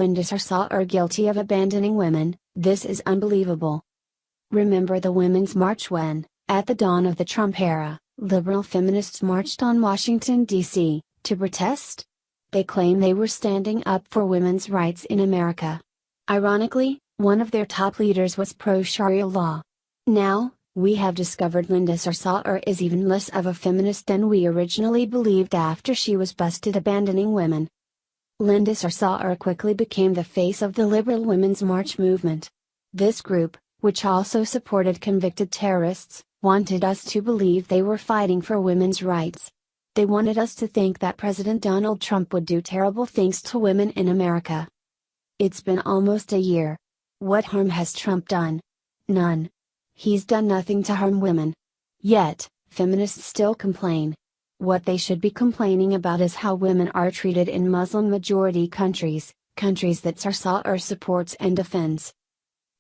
Linda Sarsour are guilty of abandoning women. This is unbelievable. Remember the Women's March when, at the dawn of the Trump era, liberal feminists marched on Washington, D.C., to protest? They claim they were standing up for women's rights in America. Ironically, one of their top leaders was pro-Sharia law. Now, we have discovered Linda Sarsour is even less of a feminist than we originally believed after she was busted abandoning women. Linda Sarsour quickly became the face of the liberal Women's March movement. This group, which also supported convicted terrorists, wanted us to believe they were fighting for women's rights. They wanted us to think that President Donald Trump would do terrible things to women in America. It's been almost a year. What harm has Trump done? None. He's done nothing to harm women. Yet, feminists still complain. What they should be complaining about is how women are treated in Muslim-majority countries, countries that Sarsour supports and defends.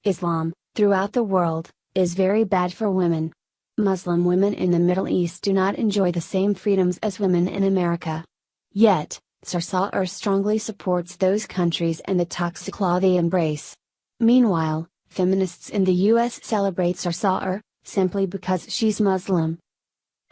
Islam, throughout the world, is very bad for women. Muslim women in the Middle East do not enjoy the same freedoms as women in America. Yet, Sarsour strongly supports those countries and the toxic law they embrace. Meanwhile, feminists in the US celebrate Sarsour, simply because she's Muslim.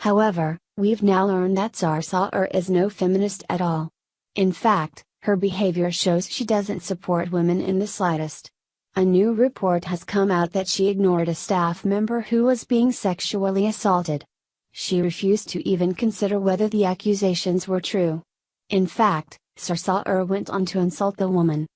However, we've now learned that Sarsour is no feminist at all. In fact, her behavior shows she doesn't support women in the slightest. A new report has come out that she ignored a staff member who was being sexually assaulted. She refused to even consider whether the accusations were true. In fact, Sarsour went on to insult the woman.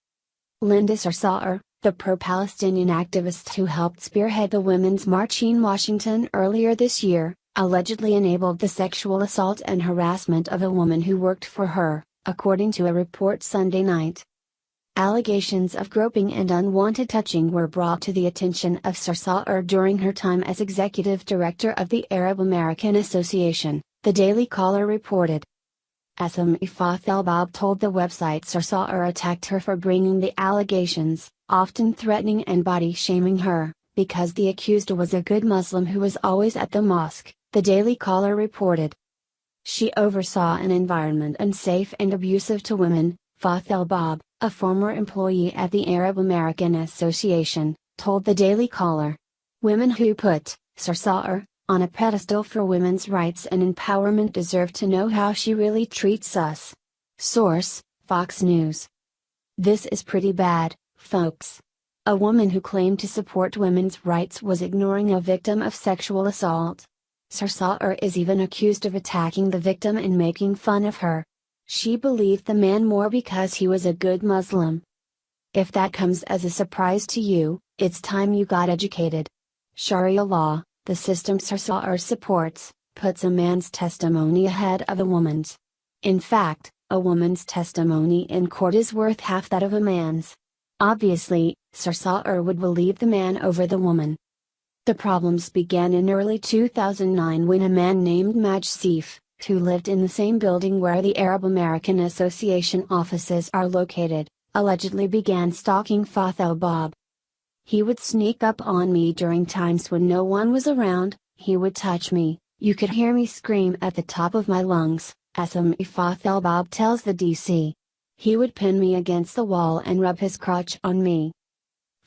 Linda Sarsour, the pro-Palestinian activist who helped spearhead the Women's March in Washington earlier this year, allegedly enabled the sexual assault and harassment of a woman who worked for her, according to a report Sunday night. Allegations of groping and unwanted touching were brought to the attention of Sarsour during her time as executive director of the Arab American Association, the Daily Caller reported. Asami Fathelbab told the website Sarsour attacked her for bringing the allegations, often threatening and body-shaming her, because the accused was a good Muslim who was always at the mosque, the Daily Caller reported. She oversaw an environment unsafe and abusive to women, Fathelbab, a former employee at the Arab American Association, told the Daily Caller. Women who put Sarsour on a pedestal for women's rights and empowerment deserve to know how she really treats us. Source: Fox News. This is pretty bad, folks. A woman who claimed to support women's rights was ignoring a victim of sexual assault. Sarsour is even accused of attacking the victim and making fun of her. She believed the man more because he was a good Muslim. If that comes as a surprise to you, it's time you got educated. Sharia law, the system Sarsour supports, puts a man's testimony ahead of a woman's. In fact, a woman's testimony in court is worth half that of a man's. Obviously, Sarsour would believe the man over the woman. The problems began in early 2009 when a man named Maj Seif, who lived in the same building where the Arab American Association offices are located, allegedly began stalking Fathelbab. He would sneak up on me during times when no one was around, he would touch me, you could hear me scream at the top of my lungs, Asami Fathelbab tells the DC. He would pin me against the wall and rub his crotch on me.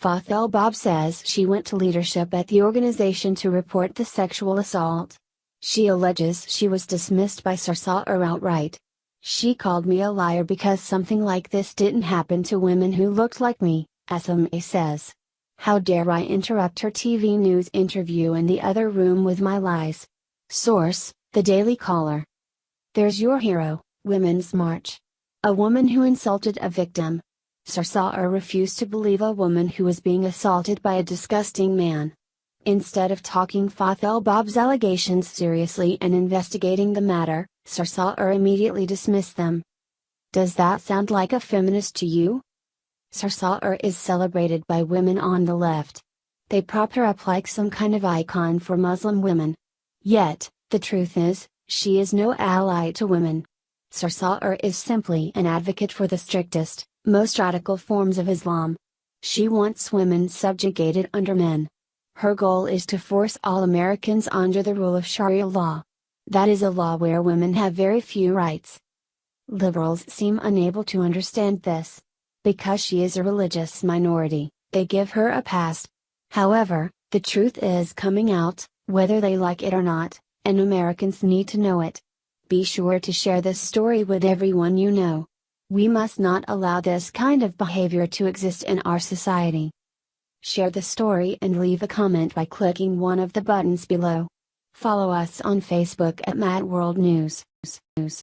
Fathelbab says she went to leadership at the organization to report the sexual assault. She alleges she was dismissed by Sarsour outright. She called me a liar because something like this didn't happen to women who looked like me, Asami says. How dare I interrupt her TV news interview in the other room with my lies? Source: The Daily Caller. There's your hero, Women's March. A woman who insulted a victim. Sarsour refused to believe a woman who was being assaulted by a disgusting man. Instead of taking Fathelbab's allegations seriously and investigating the matter, Sarsour immediately dismissed them. Does that sound like a feminist to you? Sarsour is celebrated by women on the left. They prop her up like some kind of icon for Muslim women. Yet, the truth is, she is no ally to women. Sarsour is simply an advocate for the strictest, most radical forms of Islam. She wants women subjugated under men. Her goal is to force all Americans under the rule of Sharia law. That is a law where women have very few rights. Liberals seem unable to understand this. Because she is a religious minority, they give her a pass. However, the truth is coming out, whether they like it or not, and Americans need to know it. Be sure to share this story with everyone you know. We must not allow this kind of behavior to exist in our society. Share the story and leave a comment by clicking one of the buttons below. Follow us on Facebook at Mad World News.